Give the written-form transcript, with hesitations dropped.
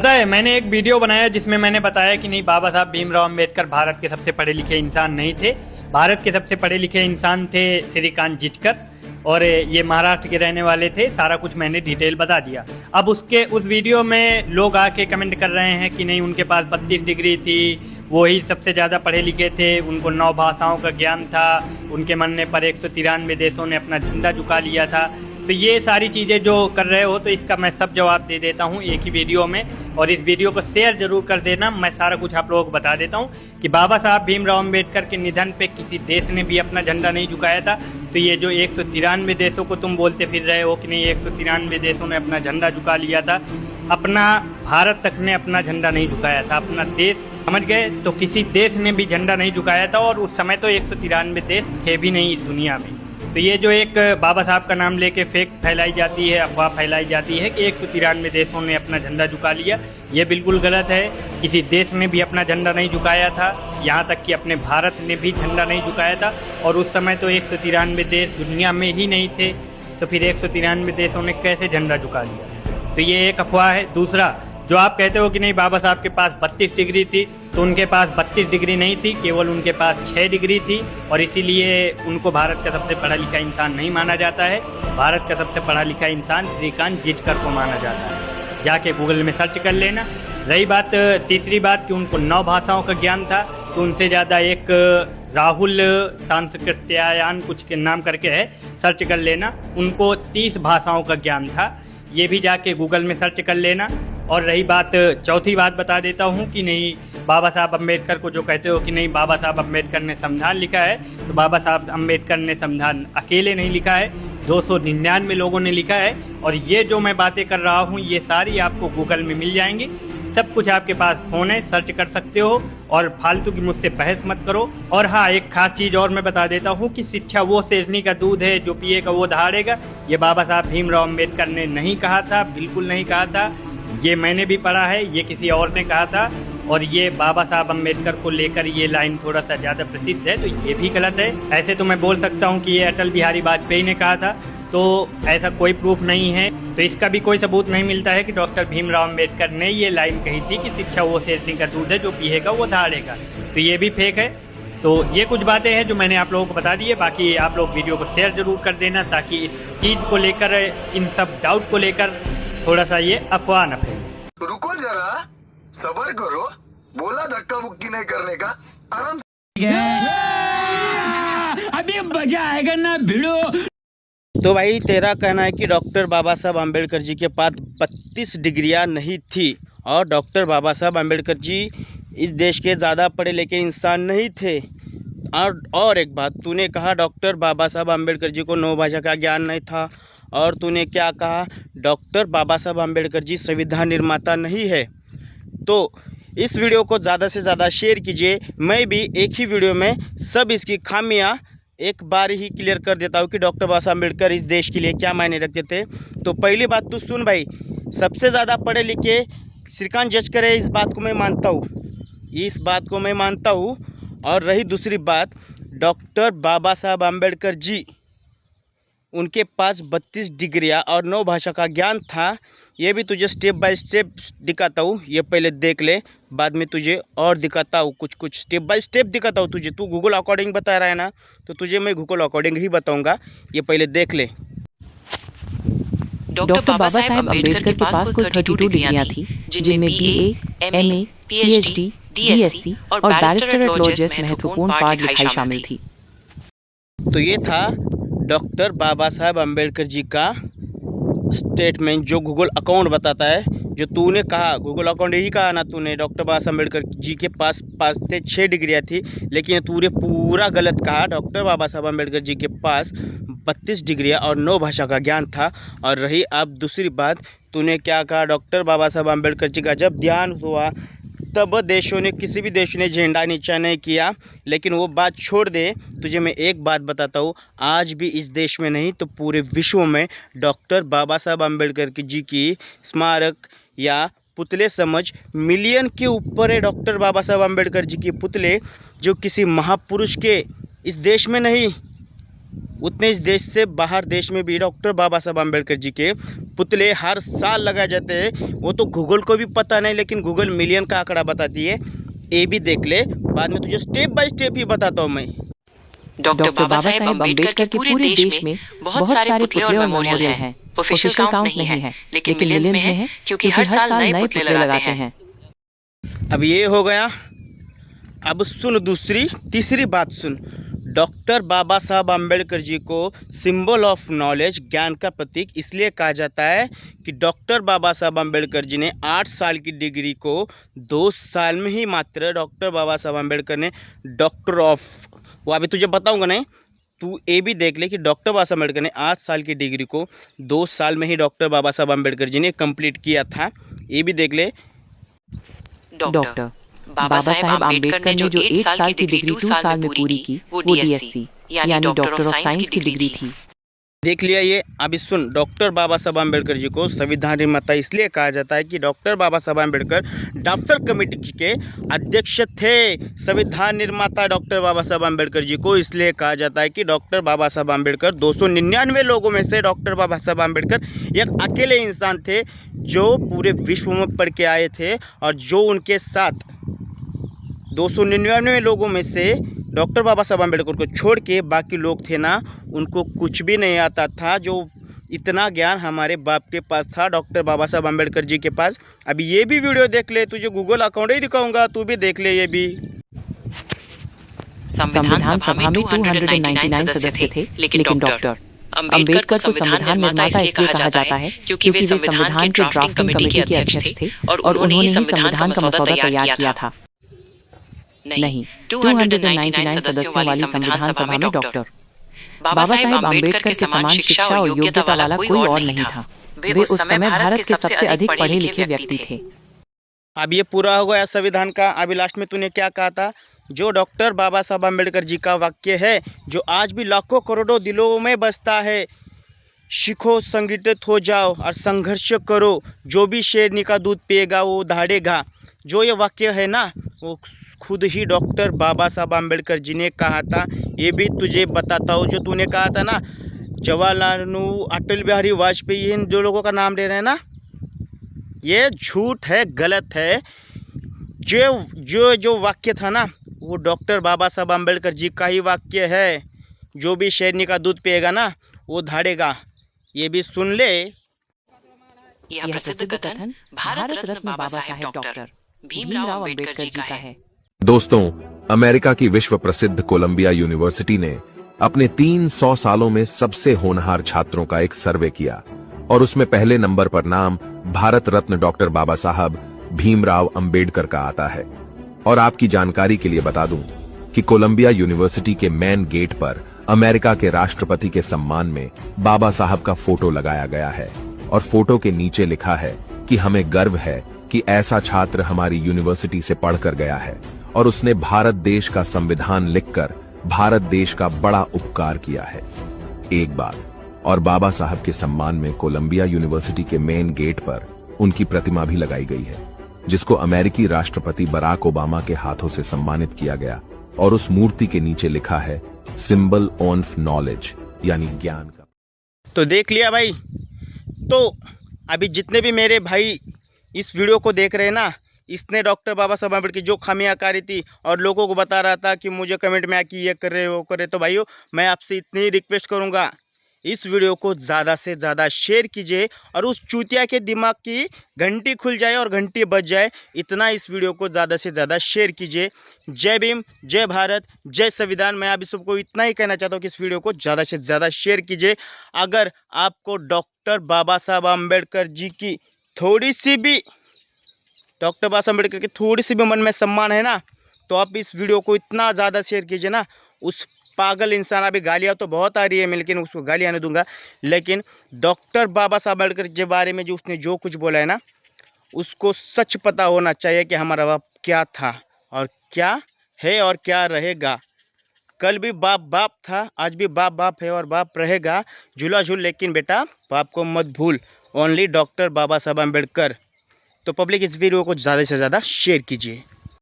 पता है, मैंने एक वीडियो बनाया जिसमें मैंने बताया कि नहीं, बाबा साहब भीमराव अंबेडकर भारत के सबसे पढ़े लिखे इंसान नहीं थे। भारत के सबसे पढ़े लिखे इंसान थे श्रीकांत जिचकर, और ये महाराष्ट्र के रहने वाले थे। सारा कुछ मैंने डिटेल बता दिया। अब उस वीडियो में लोग आके कमेंट कर रहे हैं कि नहीं, उनके पास 32 डिग्री थी, वही सबसे ज़्यादा पढ़े लिखे थे, उनको 9 भाषाओं का ज्ञान था, उनके मरने पर 193 देशों ने अपना झंडा झुका लिया था। तो ये सारी चीज़ें जो कर रहे हो, तो इसका मैं सब जवाब दे देता हूँ एक ही वीडियो में। और इस वीडियो को शेयर जरूर कर देना। मैं सारा कुछ आप लोगों को बता देता हूँ कि बाबा साहब भीमराव अंबेडकर के निधन पे किसी देश ने भी अपना झंडा नहीं झुकाया था। तो ये जो 193 देशों को तुम बोलते फिर रहे हो कि नहीं 193 देशों ने अपना झंडा झुका लिया था, अपना भारत तक ने अपना झंडा नहीं झुकाया था। अपना देश, समझ गए? तो किसी देश ने भी झंडा नहीं झुकाया था, और उस समय तो 193 देश थे भी नहीं इस दुनिया में। तो ये जो एक बाबा साहब का नाम लेके फेक फैलाई जाती है, अफवाह फैलाई जाती है कि 193 देशों ने अपना झंडा झुका लिया, ये बिल्कुल गलत है। किसी देश ने भी अपना झंडा नहीं झुकाया था, यहाँ तक कि अपने भारत ने भी झंडा नहीं झुकाया था। और उस समय तो 193 देश दुनिया में ही नहीं थे, तो फिर 193 देशों ने कैसे झंडा झुका लिया? तो ये एक अफवाह है। दूसरा, जो आप कहते हो कि नहीं बाबा साहब के पास 32 डिग्री थी, तो उनके पास 32 डिग्री नहीं थी, केवल उनके पास 6 डिग्री थी, और इसीलिए उनको भारत का सबसे पढ़ा लिखा इंसान नहीं माना जाता है। भारत का सबसे पढ़ा लिखा इंसान श्रीकांत जिचकर को माना जाता है। जाके गूगल में सर्च कर लेना। रही बात, तीसरी बात कि उनको 9 भाषाओं का ज्ञान था, तो उनसे ज़्यादा एक राहुल सांस्कृत्यायन कुछ के नाम करके है, सर्च कर लेना। उनको 30 भाषाओं का ज्ञान था, ये भी जाके गूगल में सर्च कर लेना। और रही बात, चौथी बात बता देता हूँ कि नहीं, बाबा साहब अम्बेडकर को जो कहते हो कि नहीं बाबा साहब अम्बेडकर ने संविधान लिखा है, तो बाबा साहब अम्बेडकर ने संविधान अकेले नहीं लिखा है, 299 लोगों ने लिखा है। और ये जो मैं बातें कर रहा हूँ, ये सारी आपको गूगल में मिल जाएंगी। सब कुछ आपके पास फ़ोन है, सर्च कर सकते हो, और फालतू की मुझसे बहस मत करो। और हाँ, एक खास चीज़ और मैं बता देता हूँ कि शिक्षा वो शेरनी का दूध है, जो पिएगा वो दहाड़ेगा। ये बाबा साहब भीमराव अम्बेडकर ने नहीं कहा था, बिल्कुल नहीं कहा था। ये मैंने भी पढ़ा है, ये किसी और ने कहा था। और ये बाबा साहब अम्बेडकर को लेकर ये लाइन थोड़ा सा ज़्यादा प्रसिद्ध है, तो ये भी गलत है। ऐसे तो मैं बोल सकता हूँ कि ये अटल बिहारी वाजपेयी ने कहा था, तो ऐसा कोई प्रूफ नहीं है। तो इसका भी कोई सबूत नहीं मिलता है कि डॉक्टर भीमराव अम्बेडकर ने ये लाइन कही थी कि शिक्षा वो शेरनी का दूध है, जो पिएगा वो दहाड़ेगा। तो ये भी फेक है। तो ये कुछ बातें हैं जो मैंने आप लोगों को बता दी है। बाकी आप लोग वीडियो को शेयर जरूर कर देना, ताकि इस चीज़ को लेकर, इन सब डाउट को लेकर थोड़ा सा ये अफवाह न फैले। रुको जरा, सबर करो, बोला धक्का मुक्की नहीं करने का, आराम से। अभी मजा आएगा ना भिड़ो। तो भाई तेरा कहना है कि डॉक्टर बाबा साहब अम्बेडकर जी के पास 32 डिग्रियां नहीं थी, और डॉक्टर बाबा साहब अम्बेडकर जी इस देश के ज़्यादा पढ़े लिखे इंसान नहीं थे। और एक बात, तूने कहा डॉक्टर बाबा साहब अम्बेडकर जी को 9 भाषा का ज्ञान नहीं था, और तूने क्या कहा, डॉक्टर बाबा साहब अम्बेडकर जी संविधान निर्माता नहीं है। तो इस वीडियो को ज़्यादा से ज़्यादा शेयर कीजिए। मैं भी एक ही वीडियो में सब इसकी खामियां एक बार ही क्लियर कर देता हूँ कि डॉक्टर बाबा साहब अम्बेडकर इस देश के लिए क्या मायने रखते थे। तो पहली बात तू सुन भाई, सबसे ज़्यादा पढ़े लिखे श्रीकांत जिचकर है, इस बात को मैं मानता हूँ, इस बात को मैं मानता हूँ। और रही दूसरी बात, डॉक्टर बाबा साहब अम्बेडकर जी, उनके पास 32 डिग्रियाँ और 9 भाषा का ज्ञान था। ये भी तुझे स्टेप बाय स्टेप दिखाता हूँ, ये पहले देख ले, बाद में तुझे और दिखाता हूँ, कुछ स्टेप बाय स्टेप दिखाता हूँ तुझे। तू गूगल अकॉर्डिंग बता रहा है ना, तो तुझे मैं गूगल अकॉर्डिंग ही बताऊँगा, ये पहले देख ले। डॉक्टर बाबा साहेब अम्बेडकर के पास कुल 32 डिग्रियां थी, जिनमें बीए, एमए, पीएचडी, डीएससी और बैरिस्टर एट लॉ जैसे महत्वपूर्ण पाठ लिखाई शामिल थी। तो ये था डॉक्टर बाबा साहब अम्बेडकर जी का स्टेटमेंट, जो गूगल अकाउंट बताता है। जो तूने कहा, गूगल अकाउंट यही कहा ना तूने, डॉक्टर बाबा साहब अम्बेडकर जी के पास 6 डिग्रियाँ थी, लेकिन तूने पूरा गलत कहा। डॉक्टर बाबा साहब अम्बेडकर जी के पास 32 डिग्रियाँ और 9 भाषा का ज्ञान था। और रही अब दूसरी बात, तूने क्या कहा, डॉक्टर बाबा साहब अम्बेडकर जी का जब ध्यान हुआ तब देशों ने, किसी भी देश ने झंडा नीचा नहीं किया। लेकिन वो बात छोड़ दे, तुझे मैं एक बात बताता हूँ, आज भी इस देश में नहीं तो पूरे विश्व में डॉक्टर बाबा साहब अम्बेडकर जी की स्मारक या पुतले समझ मिलियन के ऊपर है। डॉक्टर बाबा साहब अम्बेडकर जी के पुतले, जो किसी महापुरुष के इस देश में नहीं, उतने इस देश से बाहर देश में भी डॉक्टर बाबा साहब आम्बेडकर जी के पुतले हर साल लगाए जाते हैं। वो तो गूगल को भी पता नहीं, लेकिन गूगल मिलियन का आंकड़ा बताती है। ये भी देख ले, बाद में तुझे स्टेप बाय स्टेप ही बताता हूँ मैं। डॉक्टर बाबा साहेब अम्बेडकर के पूरे देश में बहुत सारे पुतले और मेमोरियल हैं। ऑफिशियल काउंट नहीं है, लेकिन मिलियंस में है, क्योंकि हर साल नए पुतले लगाते हैं। अब ये हो गया। अब सुन तीसरी बात सुन। डॉक्टर बाबा साहब आम्बेडकर जी को सिंबल ऑफ नॉलेज, ज्ञान का प्रतीक इसलिए कहा जाता है कि डॉक्टर बाबा साहब आम्बेडकर जी ने 8 साल की डिग्री को 2 साल में ही मात्र डॉक्टर बाबा साहब आम्बेडकर ने डॉक्टर ऑफ, वो अभी तुझे बताऊंगा नहीं, तू ये भी देख ले कि डॉक्टर बाबा साहब आम्बेडकर ने 8 साल की डिग्री को 2 साल में ही डॉक्टर बाबा साहब आम्बेडकर जी ने कंप्लीट किया था। ये भी देख ले। डॉक्टर बाबा साहेब आम्बेडकर ने जो 8 साल की डिग्री 2 साल में पूरी की, वो DSc यानी डॉक्टर ऑफ साइंस की डिग्री थी। देख लिया ये। अभी सुन, डॉक्टर बाबा साहब आम्बेडकर जी को संविधान निर्माता इसलिए कहा जाता है कि डॉक्टर बाबा साहब आम्बेडकर ड्राफ्टर कमेटी के अध्यक्ष थे। संविधान निर्माता डॉक्टर बाबा साहब आम्बेडकर जी को इसलिए कहा जाता है कि डॉक्टर बाबा साहब आम्बेडकर 299 लोगों में से डॉक्टर बाबा साहब आम्बेडकर एक अकेले इंसान थे जो पूरे विश्व में पढ़ के आए थे, और जो उनके साथ 299 लोगों में से डॉक्टर बाबा साहब आम्बेडकर को छोड़ के बाकी लोग थे ना, उनको कुछ भी नहीं आता था। जो इतना ज्ञान हमारे बाप के पास था, डॉक्टर बाबा साहब आम्बेडकर जी के पास। अभी ये भी वीडियो देख ले, तुझे गूगल अकाउंट ही दिखाऊंगा, तू भी देख ले ये भी। संविधान सभा में 299 सदस्य थे, लेकिन डॉक्टर अम्बेडकर को संविधान निर्माता इसलिए कहा जाता है क्योंकि वे संविधान के ड्राफ्टिंग कमेटी के अध्यक्ष थे और उन्होंने ही संविधान का मसौदा तैयार किया था। नहीं, 299 सदस्यों वाली संविधान सभा में डॉक्टर बाबा साहेब आम्बेडकर के समान शिक्षा और योग्यता वाला कोई और नहीं था। वे उस समय भारत के सबसे अधिक पढ़े लिखे व्यक्ति थे। अब ये पूरा हो गया संविधान का। अभी लास्ट में तूने क्या कहा था? जो डॉक्टर बाबा साहब आम्बेडकर जी का वाक्य है, जो आज भी लाखों करोड़ों दिलों में बसता है, सीखो, संगठित हो जाओ और संघर्ष करो, जो भी शेरनी का दूध पिएगा वो दहाड़ेगा। जो ये वाक्य है ना, वो खुद ही डॉक्टर बाबा साहब आम्बेडकर जी ने कहा था। ये भी तुझे बताता हूँ, जो तूने कहा था ना, जवाहरलाल नेहरू, अटल बिहारी वाजपेयी, इन जो लोगों का नाम ले रहे हैं ना, ये झूठ है, गलत है। जो वाक्य था ना, वो डॉक्टर बाबा साहब आम्बेडकर जी का ही वाक्य है। जो भी शेरनी का दूध पिएगा ना, वो धाड़ेगा। ये भी सुन ले। यह प्रसिद्ध कथन भारत रत्न बाबा साहेब डॉक्टर भीमराव अम्बेडकर जी का है। दोस्तों, अमेरिका की विश्व प्रसिद्ध कोलंबिया यूनिवर्सिटी ने अपने 300 सालों में सबसे होनहार छात्रों का एक सर्वे किया और उसमें पहले नंबर पर नाम भारत रत्न डॉक्टर बाबा साहब भीमराव अंबेडकर का आता है। और आपकी जानकारी के लिए बता दूं कि कोलंबिया यूनिवर्सिटी के मेन गेट पर अमेरिका के राष्ट्रपति के सम्मान में बाबा साहब का फोटो लगाया गया है और फोटो के नीचे लिखा है कि हमें गर्व है कि ऐसा छात्र हमारी यूनिवर्सिटी से पढ़कर गया है और उसने भारत देश का संविधान लिखकर भारत देश का बड़ा उपकार किया है। एक बात और, बाबा साहब के सम्मान में कोलंबिया यूनिवर्सिटी के मेन गेट पर उनकी प्रतिमा भी लगाई गई है, जिसको अमेरिकी राष्ट्रपति बराक ओबामा के हाथों से सम्मानित किया गया और उस मूर्ति के नीचे लिखा है सिंबल ऑफ नॉलेज, यानी ज्ञान का। तो देख लिया भाई। तो अभी जितने भी मेरे भाई इस वीडियो को देख रहे हैं ना, इसने डॉक्टर बाबा साहब आम्बेडकर की जो खामियां कारी थी और लोगों को बता रहा था कि मुझे कमेंट में आके ये कर रहे वो कर रहे, तो भाइयों मैं आपसे इतनी रिक्वेस्ट करूंगा, इस वीडियो को ज़्यादा से ज़्यादा शेयर कीजिए और उस चूतिया के दिमाग की घंटी खुल जाए और घंटी बज जाए, इतना इस वीडियो को ज़्यादा से ज़्यादा शेयर कीजिए। जय भीम, जय भारत, जय संविधान। मैं अभी सबको इतना ही कहना चाहता हूँ कि इस वीडियो को ज़्यादा से ज़्यादा शेयर कीजिए। अगर आपको डॉक्टर बाबा साहब आम्बेडकर जी की थोड़ी सी भी, डॉक्टर बाबा साहब आम्बेडकर की थोड़ी सी भी मन में सम्मान है ना, तो आप इस वीडियो को इतना ज़्यादा शेयर कीजिए ना, उस पागल इंसान, अभी गालियाँ तो बहुत आ रही है, मैं लेकिन उसको गालियाँ नहीं दूंगा, लेकिन डॉक्टर बाबा साहब आम्बेडकर के बारे में जो उसने जो कुछ बोला है ना, उसको सच पता होना चाहिए कि हमारा बाप क्या था और क्या है और क्या रहेगा। कल भी बाप बाप था, आज भी बाप बाप है और बाप रहेगा। झूला झूल, लेकिन बेटा बाप को मत भूल। ओनली डॉक्टर बाबा साहब आम्बेडकर। तो पब्लिक इस वीडियो को ज़्यादा से ज़्यादा शेयर कीजिए।